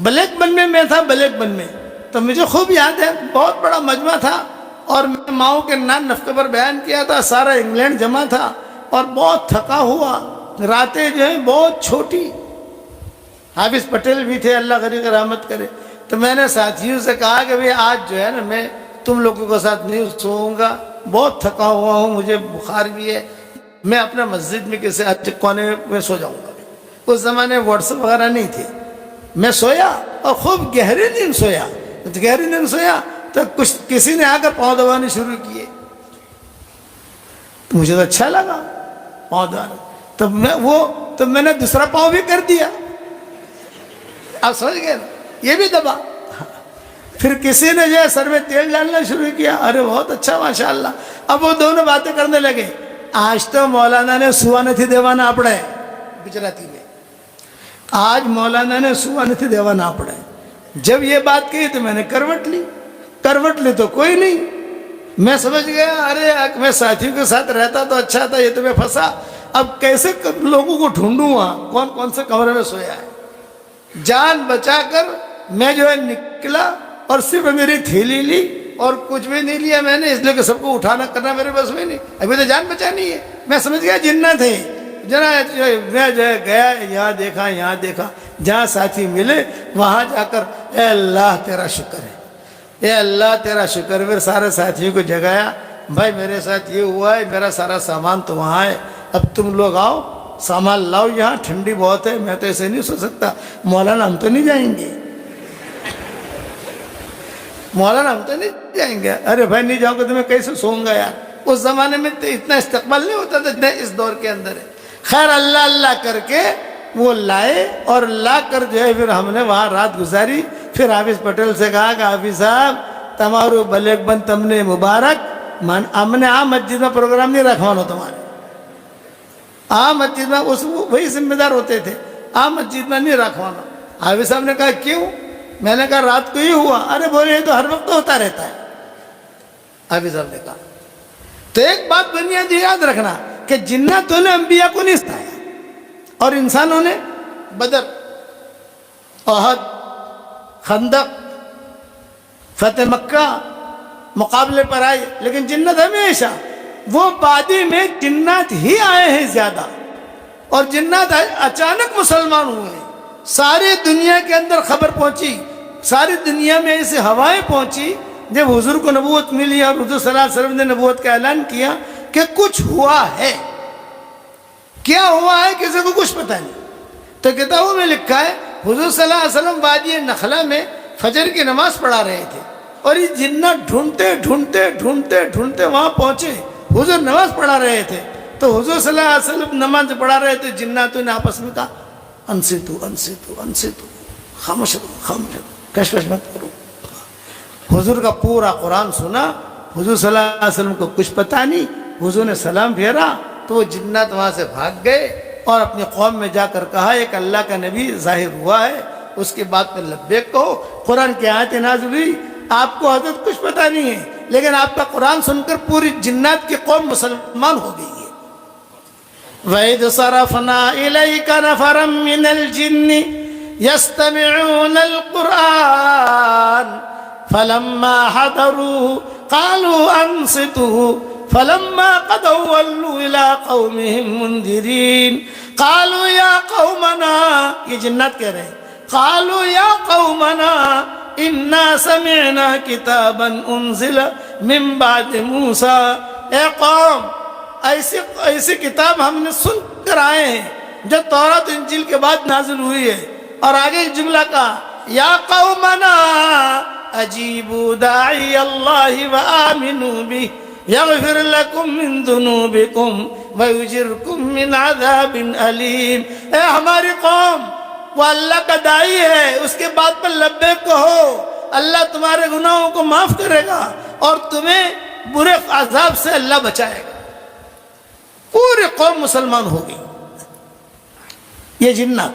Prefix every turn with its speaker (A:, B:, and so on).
A: Black بن میں تھا، black بن میں، تو مجھے خوب یاد ہے، بہت بڑا مجمع تھا اور میں ماؤں کے نان نفقے پر بیان کیا تھا، سارا انگلینڈ جمع تھا اور بہت تھکا ہوا، راتیں جو ہیں بہت چھوٹی، حافظ پٹیل بھی تھے، اللہ غریق رحمت کرے۔ تو میں نے ساتھیوں سے کہا کہ بھئی آج جو ہے نا میں تم لوگوں کے ساتھ نہیں سوؤں گا، بہت تھکا ہوا ہوں، مجھے بخار بھی ہے، میں اپنا مسجد میں کسی اچھے کونے میں سو جاؤں گا۔ اس زمانے واٹس ایپ وغیرہ نہیں تھے۔ میں سویا اور خوب گہری نیند سویا، گہری نیند سویا تو کسی نے آ کر پاؤں دبانے شروع کیے، تو مجھے تو اچھا لگا پاؤں دبانے، تو میں نے دوسرا پاؤں بھی کر دیا، آپ سمجھ گئے نا، یہ بھی دبا۔ پھر کسی نے جو ہے سر میں تیل ڈالنا شروع کیا، ارے بہت اچھا ماشاءاللہ۔ اب وہ دونوں باتیں کرنے لگے، آج تو مولانا نے سوا نتھی دیوانا پڑے گجراتی میں، آج مولانا نے سوا نتھی دیوانا پڑے۔ جب یہ بات کہی تو میں نے کروٹ لی تو کوئی نہیں، میں سمجھ گیا ارے میں ساتھیوں کے ساتھ رہتا تو اچھا تھا، یہ تو میں پھنسا، اب کیسے لوگوں کو ڈھونڈوں وہاں کون کون سے کمرے میں سویا ہے۔ جان بچا کر میں جو ہے نکلا اور صرف میری تھیلی لی اور کچھ بھی نہیں لیا میں نے، اس لیے کہ سب کو اٹھانا کرنا میرے بس میں نہیں، ابھی تو جان بچانی ہے۔ میں سمجھ گیا جنت ہے، میں جو ہے گیا، یہاں دیکھا، جہاں ساتھی ملے وہاں جا کر اے اللہ تیرا شکر ہے، اے اللہ تیرا شکر ہے۔ پھر سارے ساتھیوں کو جگایا، بھائی میرے ساتھ یہ ہوا ہے، میرا سارا سامان تو وہاں ہے، اب تم لوگ آؤ سامان لاؤ، یہاں ٹھنڈی بہت ہے، میں تو ایسے نہیں سو سکتا، مولانا ہم تو نہیں جائیں گے، مولانا ہم تو نہیں جائیں گے۔ ارے بھائی نہیں جاؤ گے تو میں کیسے سوؤں گا یار، اس زمانے میں تو اتنا استقبال نہیں ہوتا تھا اس دور کے اندر ہے۔ خیر اللہ کر کے وہ لائے اور لا کر جو ہے پھر ہم نے وہاں رات گزاری۔ پھر حافظ پٹیل سے کہا کہ حافظ صاحب تمہارو بلیک بند تم نے مبارک، ہم نے عام مسجد میں پروگرام نہیں رکھوانا تمہارے، عام مسجد میں وہی ذمہ دار ہوتے تھے، عام مسجد میں نہیں رکھوانا۔ حافظ صاحب نے کہا کیوں؟ میں نے کہا رات کو ہی ہوا۔ ارے بولے یہ تو ہر وقت ہوتا رہتا ہے، حافظ صاحب نے کہا۔ تو ایک بات بنیادی یاد رکھنا کہ جناتوں نے انبیاء کو نہیں ستایا اور انسانوں نے بدر، احد، خندق، فتح مکہ مقابلے پر آئے، لیکن جنت ہمیشہ وہ وادی میں جنات ہی آئے ہیں زیادہ، اور جنات اچانک مسلمان ہوئے ہیں۔ ساری دنیا کے اندر خبر پہنچی، ساری دنیا میں ایسی ہوائیں پہنچی جب حضور کو نبوت ملی اور حضور صلی اللہ علیہ وسلم نے نبوت کا اعلان کیا کہ کچھ ہوا ہے۔ کیا ہوا ہے کسی کو کچھ پتہ نہیں۔ تو کتابوں میں لکھا ہے حضور صلی اللہ علیہ وسلم وادی نخلا میں فجر کی نماز پڑھا رہے تھے اور یہ جنات ڈھونڈتے وہاں پہنچے، حضور نماز پڑھا رہے تھے، تو حضور صلی اللہ علیہ وسلم نماز پڑھا رہے تھے، جناتوں نے آپس میں کہا انصتو، خاموش رہو، کشمش مت کرو۔ حضور کا پورا قرآن سنا، حضور صلی اللہ علیہ وسلم کو کچھ پتہ نہیں، حضور نے سلام پھیرا تو وہ جنات وہاں سے بھاگ گئے اور اپنی قوم میں جا کر کہا ایک اللہ کا نبی ظاہر ہوا ہے، اس کے بعد میں لبیک کہو۔ قرآن کی آیت نازل ہوئی، آپ کو حضرت کچھ پتہ نہیں ہے، لیکن آپ کا قرآن سن کر پوری جنات کی قوم مسلمان ہو گئی ہے۔ وَإِذْ صَرَفْنَا إِلَيْكَ نَفَرًا مِّنَ الْجِنِّ يَسْتَمِعُونَ الْقُرْآنَ فَلَمَّا حَضَرُوهُ قَالُوا أَنصِتُوا فَلَمَّا قَضَوْا وَلُّوا إِلَىٰ قَوْمِهِمْ مُنذِرِينَ قَالُوا يَا قَوْمَنَا، یہ جنات کہہ رہے ہیں، قَالُوا يَا قَوْمَنَا إِنَّا سَمِعْنَا كِتَابًا أُنزِلَ مِن بَعْدِ مُوسَىٰ، اے قوم ایسی کتاب ہم نے سن کر آئے ہیں جو تورات انجیل کے بعد نازل ہوئی ہے۔ اور آگے ایک جملہ کہا یا قومنا اجیبوا داعی اللہ وآمنوا بہ یغفر لکم من ذنوبکم ویجرکم من عذاب علیم۔ اے ہماری قوم، وہ اللہ کا داعی ہے، اس کے بعد پر لبیک کہو، اللہ تمہارے گناہوں کو معاف کرے گا اور تمہیں برے عذاب سے اللہ بچائے گا۔ پوری قوم مسلمان ہوگی۔ یہ جنات